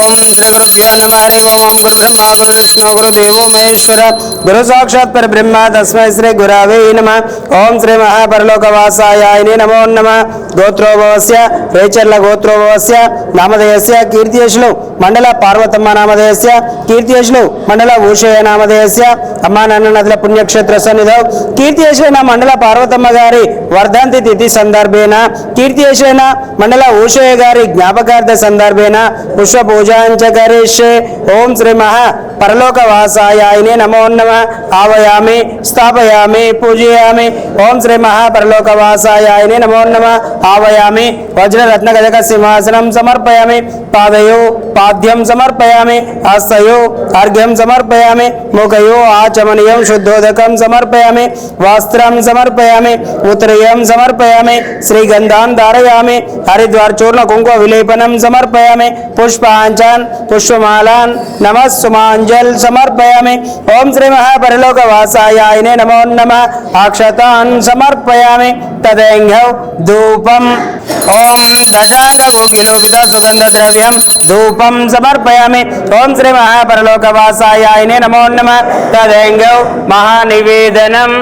ओम श्री गुरुभ्यो नमः हरि ओम गुरु ब्रह्मा गुरु विष्णु गुरु देवो महेश्वर गुरु साक्षात् परब्रह्म तस्मै श्री गुरवे नमः ओम श्री महापरलोकवासाय नमो नमः गोत्रोभवस्य रेचर्ल गोत्रोभवस्य नामधेयस्य कीर्तियशुलु मंडल पार्वतम्म नामधेयस्य कीर्तियशुलु मंडल ऊषय नामधेयस्य अम्मा नान्न नदुल पुण्यक्षेत्र सन्निधौ कीर्तियशुलैन मंडल पार्वतम्म गारी वर्धंति तिथि संदर्भेन कीर्तियशुलैन मंडल ऊषय गारी ज्ञापकार्थ संदर्भेन पुष्प पूजांच करिष्ये ओम श्री महा परलोकवासाय नमो नमः आवायामि स्थापयामि पूजयामि ओम श्री महा परलोकवासाय नमो नमः आवायामि वज्ररत्न गजक सिंहासनं समर्पयामि पादयो पाद्यं समर्पयामि हस्तयो अर्घ्यं समर्पयामि मुखयो आचमनीयं शुद्धोदकं समर्पयामि वस्त्रं समर्पयामि उत्तरीयं समर्पयामि श्रीगन्धान् धारयामि हरिद्वार चूर्ण कुंकुम विलेपनं समर्पयामि पुष्पांचन पुष्पमालान् नमः सुमांजल समर्पयामि ओम श्री महापरलोकवासाय नमो नमः अक्षतान् समर्पयामि तदेंघ्यौ धूपम् ओम दशांग गोकिलोपित सुगंध द्रव्यं धूपं समर्पयामि ओम श्री महापरलोकवासाय नमो नमः तदेंघ्यौ महानिवेदनम्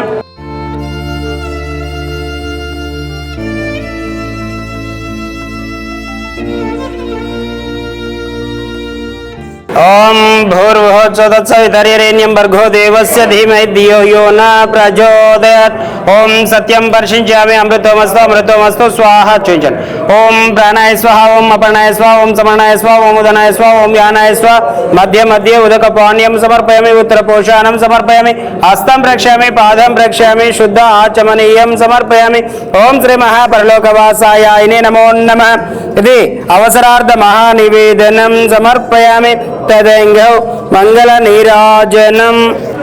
ओम भूर्भुवः स्वतत्सवितर्यरेण्यं भर्गो देवस्य धीमहि धियो यो न प्रचोदयात् ओम सत्यं वर्षिंचामि अमृतोमस्तु स्वाहा चुंचन ओम प्राणाय स्वाहा ओम अपर्णाय स्वाहा ओम समर्णाय स्वाहा ओम उदनाय स्वाहा ओम यानाय स्वाहा मध्ये मध्ये उदकपानीयं समर्पयामि उत्तरपोषाणं समर्पयामि हस्तं प्रक्षामि पादं प्रक्षामि शुद्ध आचमनीयं समर्पयामि ओम श्री महापरलोकवासाय नमो नमः इति अवसरार्थ महानिवेदनं समर्पयामि तदेंघ्यौ मंगल नीराजनम्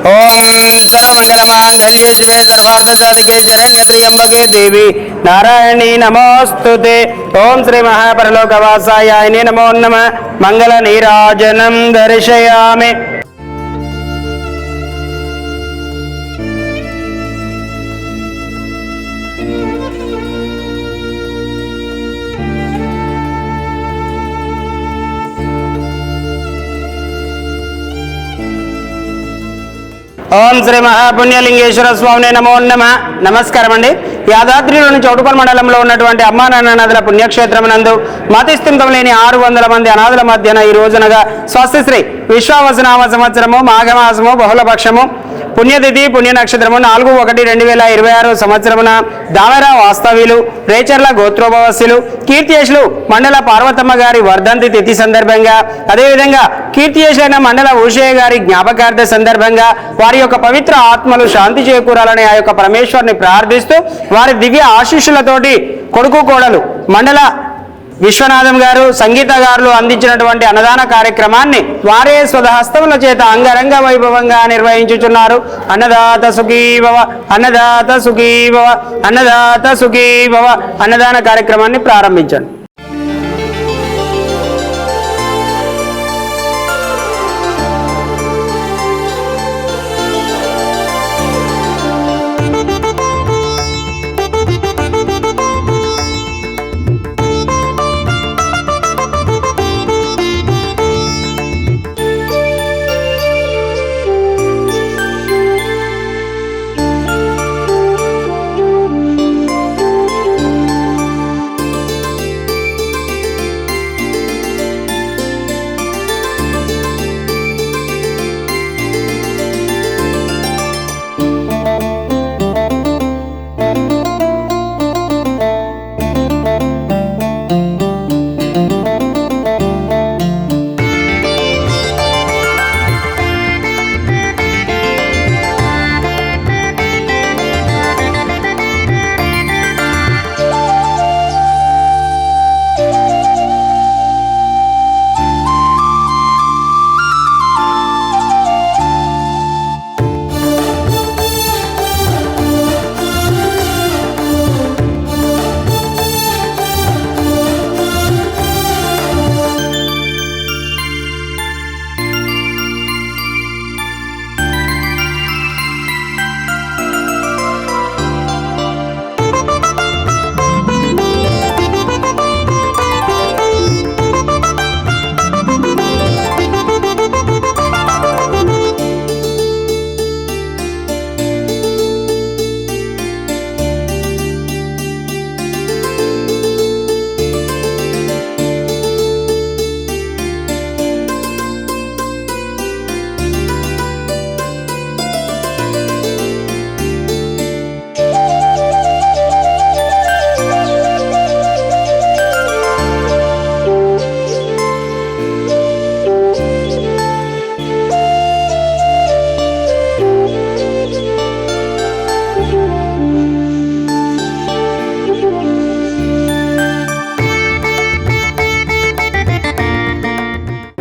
ओम सर्वमंगलमांगल्ये शिवे सर्वार्थसाधिके शरण्ये त्र्यंबके देवी नारायणी नमोस्तुते ओम श्री महापरलोकवासाय नमो नमः मंगल नीराजनं दर्शयामि ఓం శ్రీ మహాపుణ్యలింగేశ్వర స్వామి నమో నమః నమస్కారం అండి. యాదాద్రిలోని చౌటుపల్లి మండలంలో ఉన్నటువంటి అమ్మా నాన్న నదుల పుణ్యక్షేత్రం నందు మతిస్థిమితం లేని 600 మంది అనాథుల మధ్యన ఈ రోజునగా స్వస్తి శ్రీ విశ్వావసనామ సంవత్సరము మాఘమాసము బహుళపక్షము పుణ్యతిథి పుణ్య నక్షత్రము 4/1/2026 సంవత్సరమున దామెర వాస్తవ్యులు రేచర్ల గోత్రోభవస్యులు కీర్తియశులు మండల పార్వతమ్మ గారి వర్ధంతి తిథి సందర్భంగా అదేవిధంగా కీర్తియశులైన మండల ఊషయ్య గారి జ్ఞాపకార్థ సందర్భంగా వారి యొక్క పవిత్ర ఆత్మలు శాంతి చేకూరాలని ఆ యొక్క పరమేశ్వరుని ప్రార్థిస్తూ వారి దివ్య ఆశీస్సులతోటి కొడుకు కోడలు మండల విశ్వనాథం గారు సంగీత గారులు అందించినటువంటి అన్నదాన కార్యక్రమాన్ని వారే స్వహస్తముల చేత అంగరంగ వైభవంగా నిర్వహించుచున్నారు. అన్నదాత సుఖీభవ అన్నదాత సుఖీభవ అన్నదాత సుఖీభవ అన్నదాన కార్యక్రమాన్ని ప్రారంభించండి.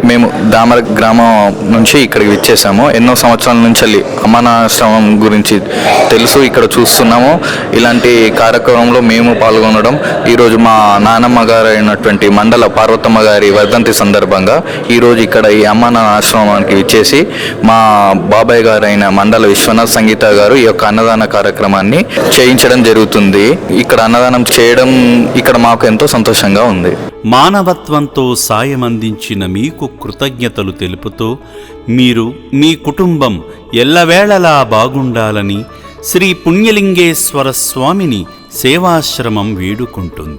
మేము దామర గ్రామం నుంచి ఇక్కడికి విచ్చేసాము. ఎన్నో సంవత్సరాల నుంచి వెళ్ళి అమ్మానాశ్రమం గురించి తెలుసు, ఇక్కడ చూస్తున్నాము. ఇలాంటి కార్యక్రమంలో మేము పాల్గొనడం ఈరోజు మా నానమ్మ గారు అయినటువంటి మండల పార్వతమ్మ గారి వర్ధంతి సందర్భంగా ఈరోజు ఇక్కడ ఈ అమ్మానాన్న ఆశ్రమానికి విచ్చేసి మా బాబాయ్ గారు అయిన మండల విశ్వనాథ్ సంగీత గారు ఈ యొక్క అన్నదాన కార్యక్రమాన్ని చేయించడం జరుగుతుంది. ఇక్కడ అన్నదానం చేయడం ఇక్కడ మాకు ఎంతో సంతోషంగా ఉంది. మానవత్వంతో సాయమందించిన మీకు కృతజ్ఞతలు తెలుపుతూ మీరు మీ కుటుంబం ఎల్లవేళలా బాగుండాలని శ్రీ పుణ్యలింగేశ్వర స్వామిని సేవాశ్రమం వేడుకుంటుంది.